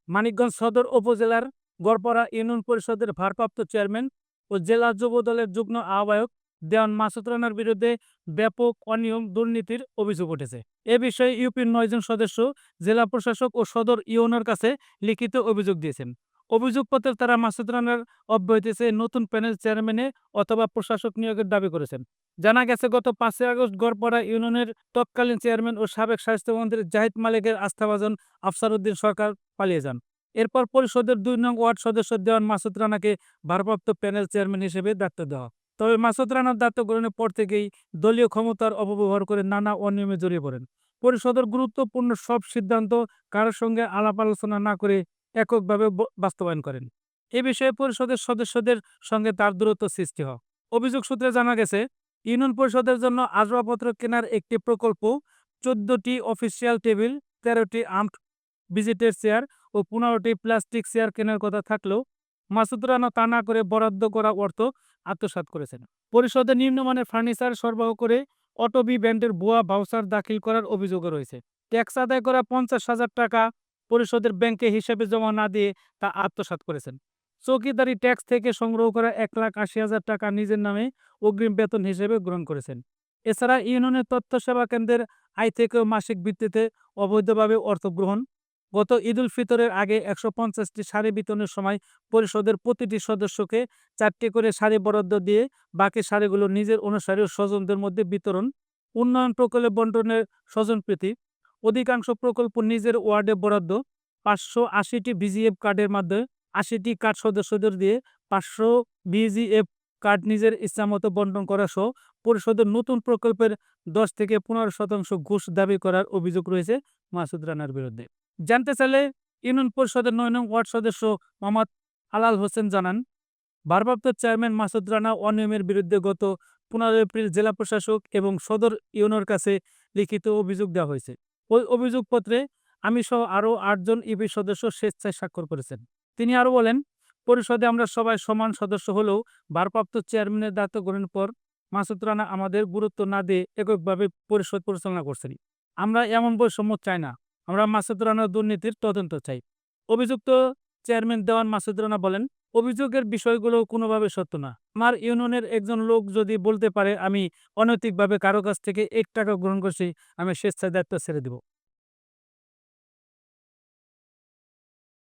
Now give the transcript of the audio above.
মানিকগঞ্জ সদর উপজেলার গড়পাড়া ইউনিয়ন পরিষদের ভারপ্রাপ্ত চেয়ারম্যান ও জেলা যুবদলের যুগ্ম আহ্বায়ক দেওয়ান মাসুদ রানার বিরুদ্ধে ব্যাপক অনিয়ম দুর্নীতির অভিযোগ উঠেছে। এ বিষয়ে ইউপির ৯ জন সদস্য জেলা প্রশাসক ও সদর ইউনিয়নের কাছে লিখিত অভিযোগ দিয়েছেন। অভিযোগপত্রে তারা মাসুদ রানার অব্যাহতি চেয়ে নতুন প্যানেল চেয়ারম্যানে অথবা প্রশাসক নিয়োগের দাবি করেছেন। জানা গেছে, গত ৫ই আগস্ট গড়পাড়া ইউনিয়নের তৎকালীন চেয়ারম্যান ও সাবেক স্বাস্থ্যমন্ত্রী জাহিদ মালিকের আস্থাভাজন আফসার উদ্দিন সরকার পালিয়ে যান। এরপর পরিষদের ২ নং ওয়ার্ড সদস্য দেওয়ান মাসুদ রানাকে ভারপ্রাপ্ত প্যানেল চেয়ারম্যান হিসেবে দায়িত্ব দেওয়া। তবে মাসুদ রানার দায়িত্ব গ্রহণের পর থেকেই দলীয় ক্ষমতার অপব্যবহার করে নানা অনিয়মে জড়িয়ে পড়েন। পরিষদের গুরুত্বপূর্ণ সব সিদ্ধান্ত কারোর সঙ্গে আলাপ আলোচনা না করে এককভাবে বাস্তবায়ন করেন। এ বিষয়ে পরিষদের সদস্যদের সঙ্গে তার দূরত্ব সৃষ্টি হয়। অভিযোগ সূত্রে জানা গেছে, ইউনিয়ন পরিষদের জন্য আসবাবপত্র কেনার একটি প্রকল্প, ১৪টি অফিসিয়াল টেবিল, ১৩টি আর্মড ভিজিটের চেয়ার ও ১৫টি প্লাস্টিক চেয়ার কেনার কথা থাকলেও মাসুদ রানা তা না করে বরাদ্দ করা অর্থ আত্মসাৎ করেছেন। পরিষদে নিম্নমানের ফার্নিচার সরবরাহ করে অটোবি ব্র্যান্ডের ভুয়া ভাউচার দাখিল করার অভিযোগও রয়েছে। ট্যাক্স আদায় করা ৫০,০০০ টাকা পরিষদের ব্যাংকে হিসাবে জমা না দিয়ে তা আত্মসাৎ করেছেন। চৌকিদারি ট্যাক্স থেকে সংগ্রহ করা ১,৮০,০০০ টাকা নিজের নামে অগ্রিম বেতন হিসেবে গ্রহণ করেছেন। এছাড়া ইউনিয়নের তথ্য সেবা কেন্দ্রের আয় থেকেও মাসিক ভিত্তিতে অবৈধভাবে অর্থ গ্রহণ। গত ঈদুল ফিতরের আগে ১৫০টি শাড়ি বিতরণের সময় পরিষদের প্রতিটি সদস্যকে ৪টি করে শাড়ি বরাদ্দ দিয়ে বাকি শাড়িগুলো নিজের অনুসারী ও স্বজনদের মধ্যে বিতরণ। উন্নয়ন প্রকল্পে বন্টনের স্বজনপ্রীতি। অধিকাংশ প্রকল্প নিজের ওয়ার্ডে বরাদ্দ। ৫৮০টি ভিজিএফ কার্ডের মাধ্যমে ৮০টি কার্ড সদস্যদের দিয়ে ৫০০ ভিজিএফ কার্ড নিজের ইচ্ছামতো বন্টন করা সহ পরিষদের নতুন প্রকল্পের ১০-১৫% ঘুষ দাবি করার অভিযোগ রয়েছে মাসুদ রানার বিরুদ্ধে। জানতে চাইলে ইউনিয়ন পরিষদের ৯ নং ওয়ার্ড সদস্য মোহাম্মদ আলাল হোসেন জানান, ভারপ্রাপ্ত চেয়ারম্যান মাসুদ রানা অনিয়মের বিরুদ্ধে গত ১৫ এপ্রিল জেলা প্রশাসক এবং সদর ইউনিয়নের কাছে লিখিত অভিযোগ দেওয়া হয়েছে। ওই অভিযোগপত্রে আমি সহ আরও ৮ জন ইউপি সদস্য স্বেচ্ছায় স্বাক্ষর করেছেন। তিনি আরও বলেন, পরিষদে আমরা সবাই সমান সদস্য হলেও ভারপ্রাপ্ত চেয়ারম্যানের দায়িত্ব গ্রহণের পর মাসুদ রানা আমাদের গুরুত্ব না দিয়ে এককভাবে পরিষদ পরিচালনা করছেন। আমরা এমন বৈষম্য চাই না। আমরা মাসুদ রানার দুর্নীতির তদন্ত চাই। অভিযুক্ত চেয়ারম্যান দেওয়ান মাসুদ রানা বলেন, অভিযোগের বিষয়গুলো কোনোভাবে সত্য না। আমার ইউনিয়নের একজন লোক যদি বলতে পারে আমি অনৈতিকভাবে কারো কাছ থেকে ১ টাকা গ্রহণ করছি, আমি স্বেচ্ছায় দায়িত্ব ছেড়ে দেব।